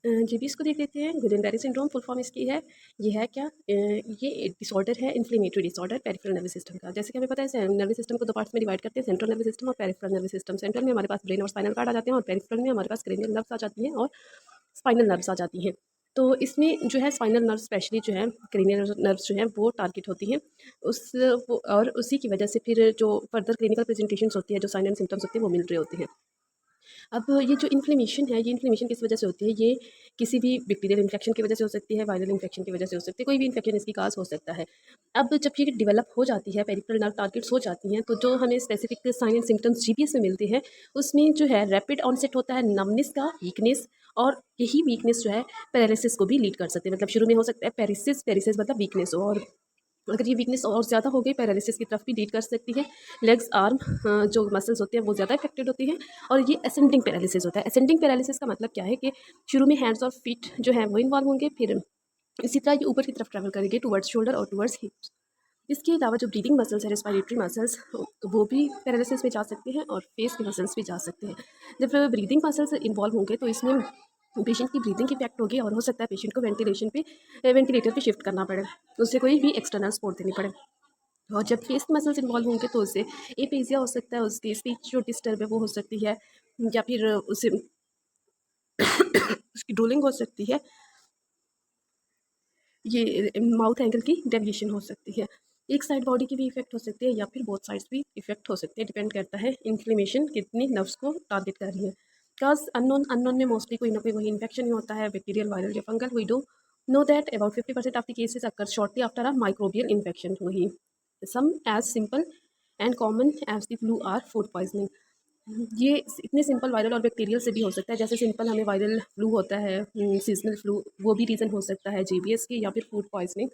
GBS को देख लेते हैं। गुडेनबेरी सिंड्रोम फुल फॉर्म इसकी है, ये है क्या? ये डिसऑर्डर है, inflammatory disorder peripheral nervous system का। जैसे कि हमें पता है नर्वस सिस्टम को दो पार्ट्स में डिवाइड करते हैं, सेंट्रल नर्वस सिस्टम और पेरिफेरल नर्वस सिस्टम। सेंट्रल में हमारे पास ब्रेन और स्पाइनल कार्ड आ जाते हैं और पेरिफेरल में हमारे पास क्रेनियल नर्व्स आ जाती हैं और स्पाइनल नर्व्स आ जाती हैं। तो इसमें जो है स्पाइनल नर्व स्पेशली जो है क्रेनियल नर्व्स जो हैं वो टारगेट होती हैं। उस वो और उसी की वजह से फिर जो फर्दर क्लिनिकल प्रेजेंटेशंस होती है, जो साइन एंड सिम्पटम्स होते हैं वो मिल रहे होते हैं। अब ये जो इन्फ्लेमेशन है, ये इन्फ्लेमेशन किस वजह से होती है? ये किसी भी बैक्टीरियल इन्फेक्शन की वजह से हो सकती है, वायरल इन्फेक्शन की वजह से हो सकती है, कोई भी इन्फेक्शन इसकी काज़ हो सकता है। अब जब ये डेवलप हो जाती है, पेरिफेरल नर्व टारगेट्स हो जाती हैं, तो जो हमें specific sign and symptoms GBS में मिलते हैं, उसमें जो है रैपिड ऑनसेट होता है नमनेस का, वीकनेस, और यही वीकनेस जो है पैरालिसिस को भी लीड कर सकते हैं। मतलब शुरू में हो सकता है पेरिसिस, पेरिसिस मतलब वीकनेस हो, और अगर ये वीकनेस और ज़्यादा हो गई पैरालिसिस की तरफ भी लीड कर सकती है। लेग्स, आर्म जो मसल्स होते हैं वो ज़्यादा इफेक्टेड होती हैं, और ये असेंडिंग पैरालिसिस होता है। असेंडिंग पैरालिसिस का मतलब क्या है कि शुरू में हैंड्स और फीट जो है वो इन्वॉल्व होंगे, फिर इसी तरह ये ऊपर की तरफ ट्रैवल करेंगे टुवर्ड्स शोल्डर और टुवर्ड्स हिप्स। इसके अलावा जो ब्रीदिंग मसल्स है, रेस्पिरेटरी मसल्स, वो भी पैरालिसिस में जा सकते हैं और फेस के मसल्स भी जा सकते हैं। जब ब्रीदिंग मसल्स इन्वॉल्व होंगे तो इसमें पेशेंट की ब्रीदिंग इफेक्ट होगी और हो सकता है पेशेंट को वेंटिलेटर पे शिफ्ट करना पड़े, उससे कोई भी एक्सटर्नल सपोर्ट देनी पड़े। और जब फेस मसल्स इन्वॉल्व होंगे तो उससे एपेजिया हो सकता है, उसकी स्पीच जो डिस्टर्ब है वो हो सकती है, या फिर उसे उसकी ड्रोलिंग हो सकती है, ये माउथ एंगल की डेविएशन हो सकती है। एक साइड बॉडी की भी इफेक्ट हो सकती है या फिर बोथ साइड्स भी इफेक्ट हो सकते हैं, डिपेंड करता है इन्फ्लेमेशन कितनी नर्व्स को टारगेट कर रही है। बिकॉज अननोन में मोस्टली कोई ना कोई वही इन्फेक्शन ही होता है, बैक्टीरियल, वायरल या fungal. We do know that about 50% of the cases occur shortly after a microbial infection. वही some as simple and common as the flu or food poisoning. ये इतने सिंपल वायरल और bacterial से भी हो सकता है। जैसे सिंपल हमें वायरल फ्लू होता है, सीजनल फ्लू, वो भी रीज़न हो सकता है जीबीएस की, या फिर फूड पॉइजनिंग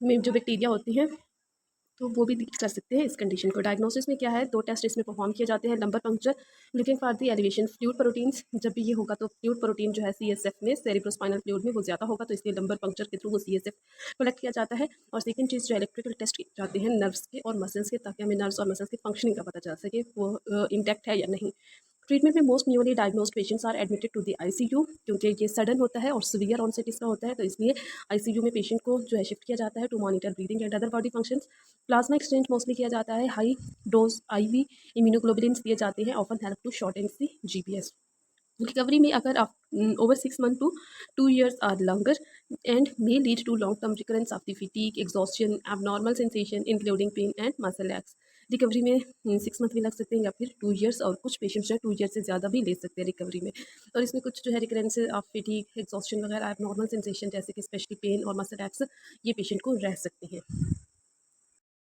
में जो बैक्टीरिया होती हैं तो वो भी लीड कर सकते हैं इस कंडीशन को। डायग्नोसिस में क्या है, 2 टेस्ट इसमें परफॉर्म किए जाते हैं। Lumbar puncture looking for the elevation fluid proteins. जब भी ये होगा तो फ्लूइड प्रोटीन जो है सीएसएफ में, सेरेब्रोस्पाइनल फ्लूइड में, वो ज़्यादा होगा, तो इसलिए लंबर पंक्चर के थ्रू वो सीएसएफ कलेक्ट किया जाता है। और सेकंड चीज़ जो इलेक्ट्रिकल टेस्ट किए जाते हैं नर्व्स के और मसल्स के, ताकि हमें नर्व्स और मसल्स की फंक्शनिंग का पता चल सके वो इंटैक्ट है या नहीं। ट्रीटमेंट में most newly diagnosed patients are admitted to the ICU, क्योंकि ये सडन होता है और सीवियर ऑनसेट इसका होता है, तो इसलिए आईसीयू में पेशेंट को जो है शिफ्ट किया जाता है to monitor breathing and other body functions. Plasma exchange mostly किया जाता है। हाई डोज आईवी इम्यूनोग्लोबुलिन्स दिए जाते हैं, often help to shorten the GBS. Recovery में अगर आप over 6 month to 2 years are longer and may lead to long term recurrence of the fatigue, exhaustion, abnormal sensation including pain and muscle aches. Recovery में 6 month भी लग सकते हैं या फिर 2 years, और कुछ पेशेंट्स जो है 2 years से ज़्यादा भी ले सकते हैं रिकवरी में। और इसमें कुछ जो है रिकरेंस ऑफ फटीग, एग्जॉस्शन वगैरह, एबनॉर्मल सेंसेशन जैसे कि स्पेशली पेन और मसल एक्स, ये पेशेंट को रह सकते हैं।